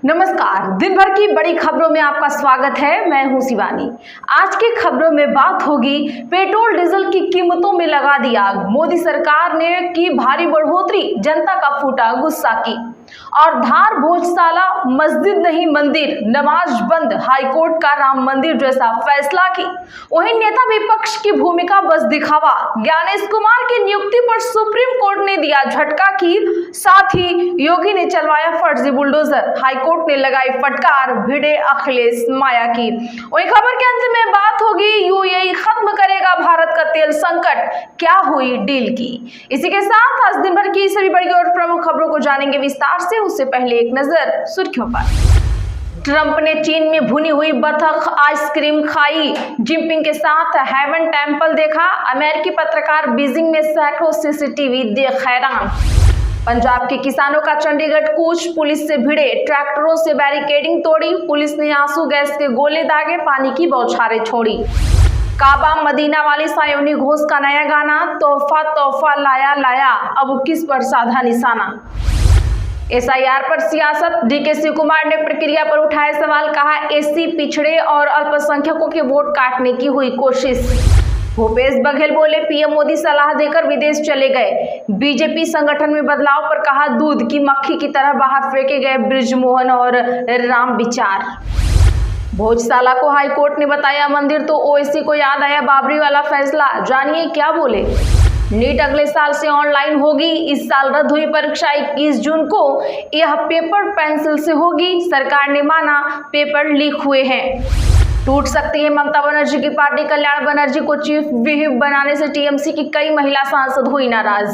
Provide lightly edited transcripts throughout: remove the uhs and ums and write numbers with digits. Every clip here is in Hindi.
नमस्कार, दिन भर की बड़ी खबरों में आपका स्वागत है। मैं हूं शिवानी। आज की खबरों में बात होगी पेट्रोल डीजल की कीमतों में लगा दी आग, मोदी सरकार ने की भारी बढ़ोतरी, जनता का फूटा गुस्सा की, और धार भोजशाला मस्जिद नहीं मंदिर, नमाज बंद, हाईकोर्ट का राम मंदिर जैसा फैसला की। वहीं नेता विपक्ष की भूमिका बस दिखावा, ज्ञानेश कुमार की नियुक्ति पर सुप्रीम कोर्ट ने दिया झटका की, साथ ही योगी ने चलवाया फर्जी बुलडोजर, हाईकोर्ट ने लगाई फटकार, भिड़े अखिलेश माया की। वहीं खबर के अंत में बात होगी यूएई खत्म करेगा भारत का तेल संकट, क्या हुई डील की। इसी के साथ आज दिन भर की सभी बड़ी और प्रमुख खबरों को जानेंगे विस्तार से। उससे पहले एक नजर सुर्खियों पर। ट्रंप ने चीन में भुनी हुई बतख आइसक्रीम खाई, जिनपिंग के साथ हेवन टेम्पल देखा, अमेरिकी पत्रकार बीजिंग में सैकड़ों सीसीटीवी देख हैरान। पंजाब के किसानों का चंडीगढ़ कूच, पुलिस से भिड़े, ट्रैक्टरों से बैरिकेडिंग तोड़ी, पुलिस ने आंसू गैस के गोले दागे, पानी की बौछारें छोड़ी। काबा मदीना वाली सायोनी घोष का नया गाना, तोहफा तोहफा लाया लाया, अब किस पर साधा निशाना। एसआईआर पर सियासत, डीके शिव कुमार ने प्रक्रिया पर उठाए सवाल, कहा एससी पिछड़े और अल्पसंख्यकों के वोट काटने की हुई कोशिश। भूपेश बघेल बोले पीएम मोदी सलाह देकर विदेश चले गए। बीजेपी संगठन में बदलाव पर कहा दूध की मक्खी की तरह बाहर फेंके गए बृजमोहन और राम विचार। भोजशाला को हाईकोर्ट ने बताया मंदिर, तो ओवैसी को याद आया बाबरी वाला फैसला, जानिए क्या बोले। नीट अगले साल से ऑनलाइन होगी, इस साल रद्द हुई परीक्षा 21 जून को, यह पेपर पेंसिल से होगी, सरकार ने माना पेपर लीक हुए हैं। टूट सकती है ममता बनर्जी की पार्टी, कल्याण बनर्जी को चीफ व्हिप बनाने से टीएमसी की कई महिला सांसद हुई नाराज।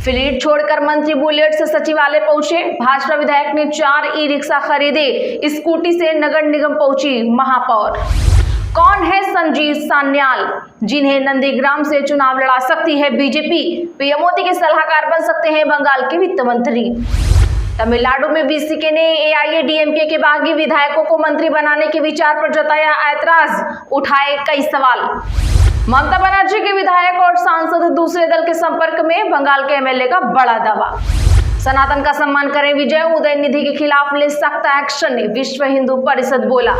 फ्लीट छोड़कर मंत्री बुलेट से सचिवालय पहुंचे, भाजपा विधायक ने 4 ई-रिक्शा खरीदे, स्कूटी से नगर निगम पहुंची महापौर। कौन है संजीव सान्याल, जिन्हें नंदीग्राम से चुनाव लड़ा सकती है बीजेपी, पीएम मोदी के सलाहकार बन सकते हैं बंगाल के वित्त मंत्री। तमिलनाडु में बीसीके ने एआईएडीएमके के बागी विधायकों को मंत्री बनाने के विचार पर जताया ऐतराज, उठाए कई सवाल। ममता बनर्जी के विधायक और सांसद दूसरे दल के संपर्क में, बंगाल के एमएलए का बड़ा दावा। सनातन का सम्मान करें विजय, उदय निधि के खिलाफ ले सख्त एक्शन, विश्व हिंदू परिषद बोला।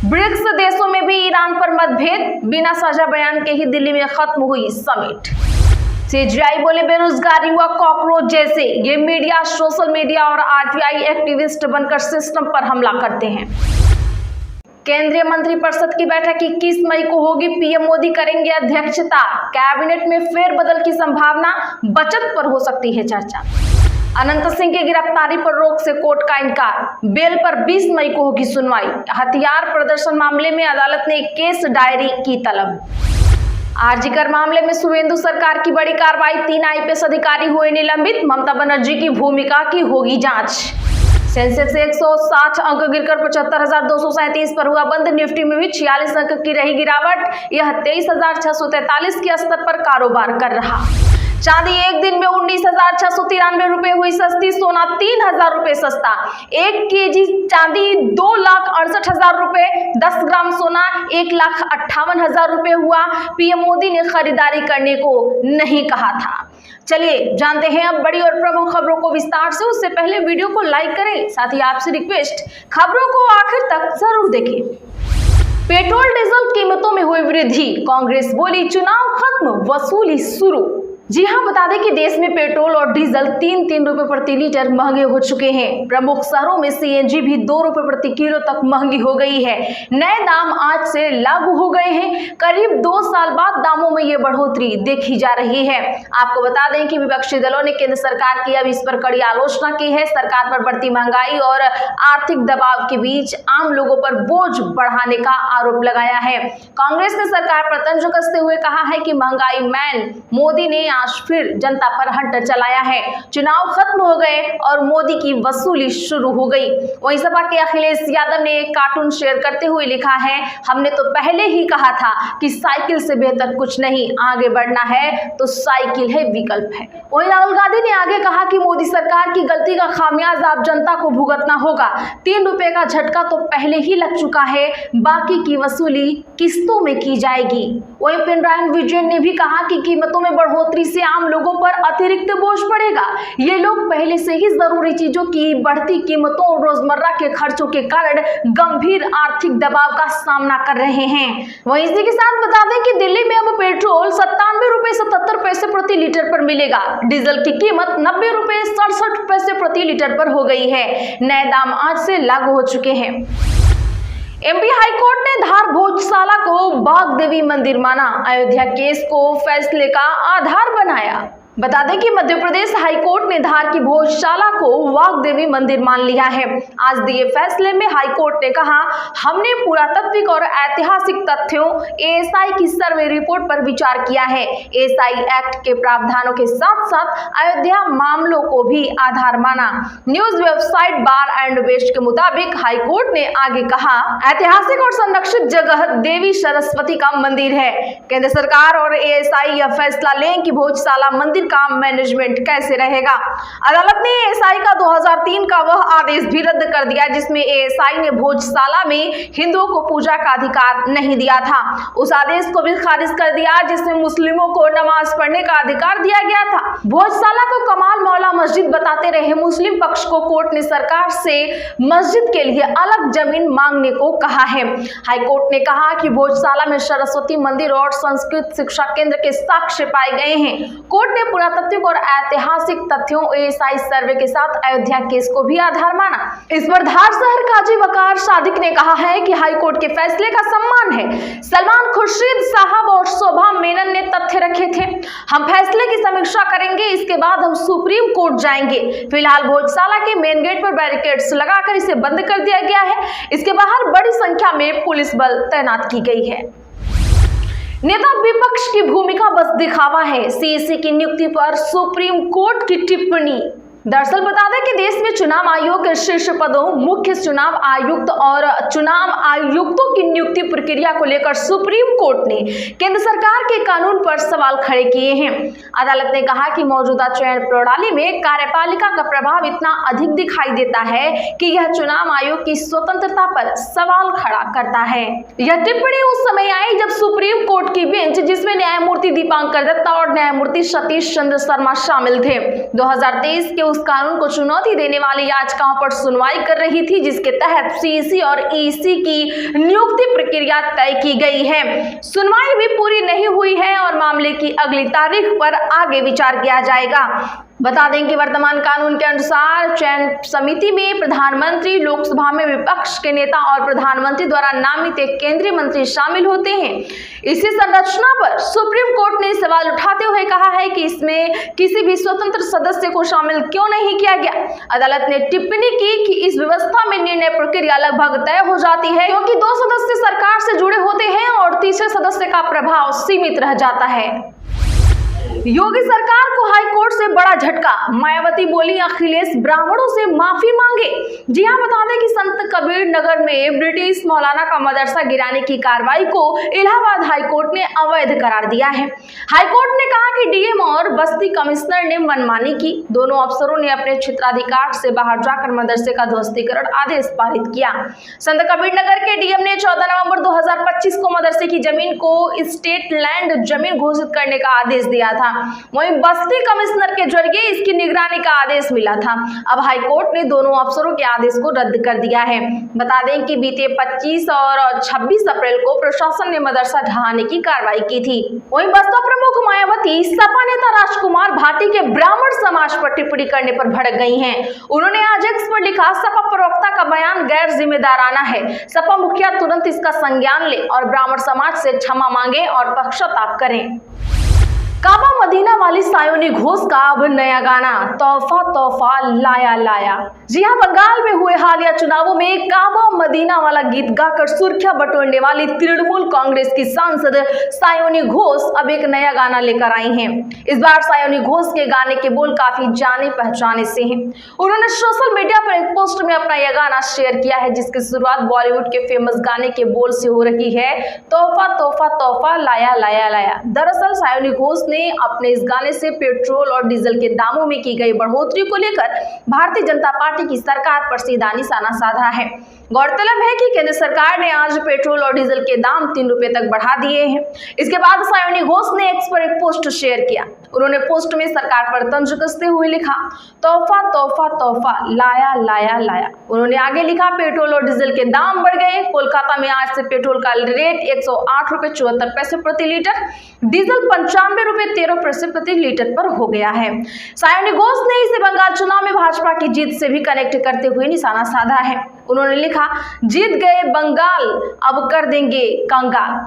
ब्रिक्स देशों में भी ईरान पर मतभेद, बिना साझा बयान के ही दिल्ली में खत्म हुई समिट। सीजीआई बोले बेरोजगारी हुआ कॉकरोच जैसे, ये मीडिया, सोशल मीडिया और आरटीआई एक्टिविस्ट बनकर सिस्टम पर हमला करते हैं। केंद्रीय मंत्रिपरिषद की बैठक 21 मई को होगी, पीएम मोदी करेंगे अध्यक्षता, कैबिनेट में फेरबदल की संभावना, बचत पर हो सकती है चर्चा। अनंत सिंह की गिरफ्तारी पर रोक से कोर्ट का इनकार, बेल पर 20 मई को होगी सुनवाई। हथियार प्रदर्शन मामले में अदालत ने केस डायरी की तलब। आरजीकर मामले में शुवेंदु सरकार की बड़ी कार्रवाई, 3 आईपीएस अधिकारी हुए निलंबित, ममता बनर्जी की भूमिका की होगी जांच। सेंसेक्स 160 अंक गिरकर 75,237 पर हुआ बंद, निफ्टी में भी 46 अंक की रही गिरावट, यह 23,643 के स्तर पर कारोबार कर रहा। चांदी एक दिन में 19,693 रुपए हुई सस्ती, सोना 3,000 रुपए सस्ता, 1 केजी चांदी 2,68,000 रुपए, 10 ग्राम सोना 1,58,000 रुपए हुआ। पीएम मोदी ने खरीदारी करने को नहीं कहा था। चलिए जानते हैं अब बड़ी और प्रमुख खबरों को विस्तार से। उससे पहले वीडियो को लाइक करें, साथ ही आपसे रिक्वेस्ट, खबरों को आखिर तक जरूर देखें। पेट्रोल डीजल कीमतों में हुई वृद्धि, कांग्रेस बोली चुनाव खत्म, वसूली शुरू। जी हां, बता दें कि देश में पेट्रोल और डीजल 3-3 रुपए प्रति लीटर महंगे हो चुके हैं। प्रमुख शहरों में सीएनजी भी 2 रुपए प्रति किलो तक महंगी हो गई है। नए दाम आज से लागू हो गए हैं। करीब 2 साल बाद दामों में ये बढ़ोतरी देखी जा रही है। आपको बता दें कि विपक्षी दलों ने केंद्र सरकार की अब इस पर कड़ी आलोचना की है। सरकार पर बढ़ती महंगाई और आर्थिक दबाव के बीच आम लोगों पर बोझ बढ़ाने का आरोप लगाया है। कांग्रेस ने सरकार पर तंज कसते हुए कहा है कि महंगाई मैन मोदी ने आज फिर जनता पर हंटर चलाया है। चुनाव खत्म हो गए और मोदी की वसूली शुरू हो गई। वहीं सपा के अखिलेश यादव ने एक कार्टून शेयर करते हुए लिखा है, हमने तो पहले ही कहा था कि साइकिल से बेहतर कुछ नहीं, आगे बढ़ना है तो साइकिल है विकल्प है। वहीं राहुल गांधी ने आगे कहा कि मोदी सरकार की गलती का खामियाजा अब जनता को भुगतना होगा। 3 रुपए का झटका तो पहले ही लग चुका है, बाकी की वसूली किस्तों में की जाएगी। वहीं पिनराई विजयन ने भी कहा कि कीमतों में बढ़ोतरी इससे आम लोगों पर अतिरिक्त बोझ पड़ेगा। ये लोग पहले से ही जरूरी चीजों की बढ़ती कीमतों और रोजमर्रा के खर्चों के कारण गंभीर आर्थिक दबाव का सामना कर रहे हैं। वहीं इसी के साथ बता दें कि दिल्ली में अब पेट्रोल 97 रुपए 77 पैसे प्रति लीटर पर मिलेगा। डीजल की कीमत 90 रुपए 67 पैसे प्रति लीटर पर हो गई है। नए दाम आज से लागू हो चुके हैं। एमपी हाईकोर्ट ने धार भोजशाला को बाग देवी मंदिर माना, अयोध्या केस को फैसले का आधार बनाया। बता दें कि मध्य प्रदेश हाईकोर्ट ने धार की भोजशाला को वाग देवी मंदिर मान लिया है। आज दिए फैसले में हाईकोर्ट ने कहा, हमने पुरातात्विक और ऐतिहासिक तथ्यों एएसआई की सर्वे रिपोर्ट पर विचार किया है। एएसआई एक्ट के प्रावधानों के साथ साथ अयोध्या मामलों को भी आधार माना। News website Bar and West के मुताबिक हाईकोर्ट ने आगे कहा, ऐतिहासिक और संरक्षित जगह देवी सरस्वती का मंदिर है। केंद्र सरकार और एएसआई यह फैसला लें कि भोजशाला मंदिर का मैनेजमेंट कैसे रहेगा। अदालत ने एएसआई का 2003 का वह आदेश भी रद्द कर दिया जिसमें एएसआई ने भोजशाला में हिंदुओं को पूजा का अधिकार नहीं दिया था। उस आदेश को भी खारिज कर दिया जिसमें मुस्लिमों को नमाज पढ़ने का अधिकार दिया गया था। भोजशाला को कमाल मौला मस्जिद बताते रहे मुस्लिम पक्ष को कोर्ट ने सरकार से मस्जिद के लिए अलग जमीन मांगने को कहा है। हाईकोर्ट ने कहा कि भोजशाला में सरस्वती मंदिर और संस्कृत शिक्षा केंद्र के साक्ष्य पाए गए हैं। कोर्ट ने पुरातात्विक और ऐतिहासिक तथ्यों एएसआई सर्वे के साथ अयोध्या केस को भी आधार माना। इस पर धार शहर काजी वकार सादिक ने कहा है कि हाईकोर्ट के फैसले का सम्मान है। सलमान खुर्शीद साहब और शोभा मेनन ने तथ्य रखे थे। हम फैसले की समीक्षा करेंगे, इसके बाद हम सुप्रीम कोर्ट जाएंगे। फिलहाल भोजशाला के मेन गेट पर बैरिकेड्स लगाकर इसे बंद कर दिया गया है। इसके बाहर बड़ी संख्या में पुलिस बल तैनात की गई है। नेता विपक्ष की भूमिका बस दिखावा है, सीईसी की नियुक्ति पर सुप्रीम कोर्ट की टिप्पणी। दरअसल बता दें कि देश में चुनाव आयोग के शीर्ष पदों मुख्य चुनाव आयुक्त और चुनाव आयुक्तों की नियुक्ति प्रक्रिया को लेकर सुप्रीम कोर्ट ने केंद्र सरकार के कानून पर सवाल खड़े किए हैं। अदालत ने कहा कि मौजूदा चयन प्रणाली में कार्यपालिका का प्रभाव इतना अधिक दिखाई देता है कि यह चुनाव आयोग की स्वतंत्रता पर सवाल खड़ा करता है। यह टिप्पणी उस समय आई जब सुप्रीम कोर्ट की बेंच, जिसमें न्यायमूर्ति दीपांकर दत्ता और न्यायमूर्ति सतीश चंद्र शर्मा शामिल थे, 2023 के कानून को चुनौती देने वाली याचिकाओं पर सुनवाई कर रही थी, जिसके तहत सीईसी और ईसी की नियुक्ति प्रक्रिया तय की गई है। सुनवाई भी पूरी नहीं हुई है और मामले की अगली तारीख पर आगे विचार किया जाएगा। बता दें कि वर्तमान कानून के अनुसार चयन समिति में प्रधानमंत्री, लोकसभा में विपक्ष के नेता और प्रधानमंत्री द्वारा नामित एक केंद्रीय मंत्री शामिल होते हैं। इसी संरचना पर सुप्रीम कोर्ट ने सवाल उठाते हुए कहा है कि इसमें किसी भी स्वतंत्र सदस्य को शामिल क्यों नहीं किया गया। अदालत ने टिप्पणी की कि इस व्यवस्था में निर्णय प्रक्रिया लगभग तय हो जाती है क्योंकि 2 सदस्य सरकार से जुड़े होते हैं और तीसरे सदस्य का प्रभाव सीमित रह जाता है। योगी सरकार को हाईकोर्ट से बड़ा झटका, मायावती बोली अखिलेश ब्राह्मणों से माफी मांगे। जी हां, बता दें कि संत कबीर नगर में ब्रिटिश मौलाना का मदरसा गिराने की कार्रवाई को इलाहाबाद हाईकोर्ट ने अवैध करार दिया है। हाईकोर्ट ने कहा कि डीएम और बस्ती कमिश्नर ने मनमानी की। दोनों अफसरों ने अपने क्षेत्राधिकार से बाहर जाकर मदरसे का ध्वस्तीकरण आदेश पारित किया। संत कबीर नगर के डीएम ने 14 नवंबर 2025 को मदरसे की जमीन को स्टेट लैंड जमीन घोषित करने का आदेश दिया था। वहीं बस्ती कमिश्नर के जरिए इसकी निगरानी का आदेश मिला था। अब हाईकोर्ट ने दोनों अफसरों के आदेश को रद्द कर दिया है। बता दें कि बीते 25 और 26 अप्रैल को प्रशासन ने मदरसा ढहाने की कार्रवाई की थी। वहीं बसपा प्रमुख मायावती सपा नेता राजकुमार भाटी के ब्राह्मण समाज पर टिप्पणी करने पर भड़क गई हैं। उन्होंने आज एक्स पर लिखा, सपा प्रवक्ता का बयान गैर जिम्मेदाराना है। सपा मुखिया तुरंत इसका संज्ञान ले और ब्राह्मण समाज से क्षमा मांगे और पश्चाताप करें। काबा मदीना वाली सायोनी घोष का अब नया गाना, तोहफा तोहफा लाया लाया। जी हां, बंगाल में हुए हालिया चुनावों में काबा मदीना वाला गीत गाकर सुर्खियां बटोरने वाली तृणमूल कांग्रेस की सांसद सायोनी घोष अब एक नया गाना लेकर आई हैं। इस बार सायोनी घोष के गाने के बोल काफी जाने पहचाने से हैं। उन्होंने सोशल मीडिया पर एक पोस्ट में अपना यह गाना शेयर किया है, जिसकी शुरुआत बॉलीवुड के फेमस गाने के बोल से हो रही है, तोहफा तोहफा तोहफा लाया लाया लाया। दरअसल सायोनी घोष ने अपने इस गाने से पेट्रोल और डीजल के दामों में की गई बढ़ोतरी को लेकर भारतीय जनता पार्टी की सरकार पर सीधा निशाना साधा है। गौरतलब है कि केंद्र सरकार ने आज पेट्रोल और डीजल के दाम 3 रुपए तक बढ़ा दिए हैं। इसके बाद सायोनी घोष ने एक्स पर एक पोस्ट शेयर किया। उन्होंने पोस्ट में सरकार पर तंज कसते हुए लिखा, तोहफा तोहफा तोहफा लाया लाया लाया। उन्होंने आगे लिखा, पेट्रोल और डीजल के दाम बढ़ गए। कोलकाता में आज से पेट्रोल का रेट 108 रुपये 74 पैसे प्रति लीटर, डीजल 95 रुपये 13 पैसे प्रति लीटर पर हो गया है। सायोनी घोष ने इसे बंगाल चुनाव में भाजपा की जीत से भी कनेक्ट करते हुए निशाना साधा है। उन्होंने लिखा, जीत गए बंगाल, अब कर देंगे कंगाल।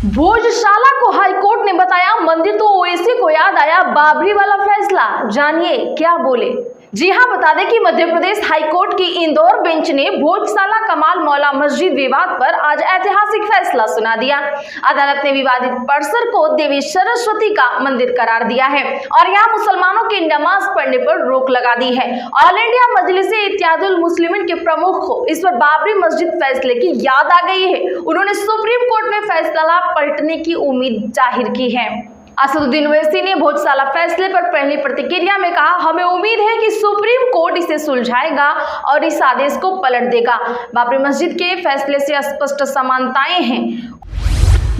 भोजशाला को हाईकोर्ट ने बताया मंदिर, तो ओवैसी को याद आया बाबरी वाला फैसला। जानिए क्या बोले। जी हां, बता दें कि मध्य प्रदेश हाईकोर्ट की इंदौर बेंच ने भोजशाला कमाल मौला मस्जिद विवाद पर आज ऐतिहासिक फैसला सुना दिया। अदालत ने विवादित परिसर को देवी सरस्वती का मंदिर करार दिया है और यहां मुसलमानों की नमाज पढ़ने पर रोक लगा दी है। ऑल इंडिया मजलिसे इत्तेहादुल मुस्लिमीन के प्रमुख को इस पर बाबरी मस्जिद फैसले की याद आ गई है। उन्होंने सुप्रीम कोर्ट में फैसला पलटने की उम्मीद जाहिर की है। असदुद्दीन ओवैसी ने भोजशाला फैसले पर पहली प्रतिक्रिया में कहा, हमें उम्मीद है कि सुप्रीम कोर्ट इसे सुलझाएगा और इस आदेश को पलट देगा। बाबरी मस्जिद के फैसले से स्पष्ट समानताएं हैं।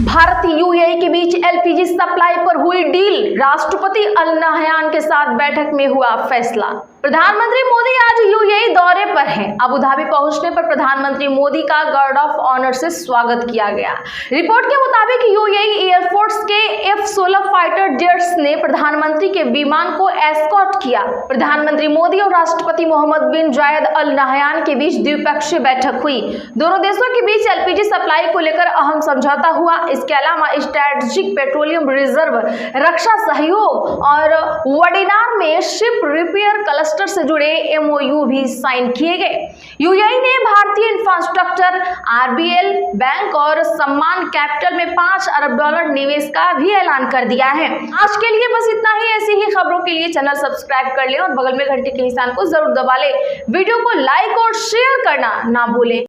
भारत यूएई के बीच एलपीजी सप्लाई पर हुई डील, राष्ट्रपति अल नहयान के साथ बैठक में हुआ फैसला। प्रधानमंत्री मोदी आज यूएई दौरे पर हैं। अबू धाबी पहुंचने पर प्रधानमंत्री मोदी का गार्ड ऑफ ऑनर से स्वागत किया गया। रिपोर्ट के मुताबिक यूएई एयरफोर्स के F-16 फाइटर जेट्स ने प्रधानमंत्री के विमान को एस्कॉर्ट किया। प्रधानमंत्री मोदी और राष्ट्रपति मोहम्मद बिन जायद अल नहयान के बीच द्विपक्षीय बैठक हुई। दोनों देशों के बीच एलपीजी सप्लाई को लेकर अहम समझौता हुआ। इसके अलावा स्ट्रैटेजिक पेट्रोलियम रिजर्व, रक्षा सहयोग और वडिनार में शिप रिपेयर क्लस्टर से जुड़े एमओयू भी साइन किए गए। यूएई ने भारतीय इंफ्रास्ट्रक्चर, आरबीएल बैंक और सम्मान कैपिटल में $5 अरब निवेश का भी ऐलान कर दिया है। आज के लिए बस इतना ही। ऐसी ही खबरों के लिए चैनल सब्सक्राइब कर लें और बगल में घंटे के निशान को जरूर दबा लें। वीडियो को लाइक और शेयर करना ना भूलें।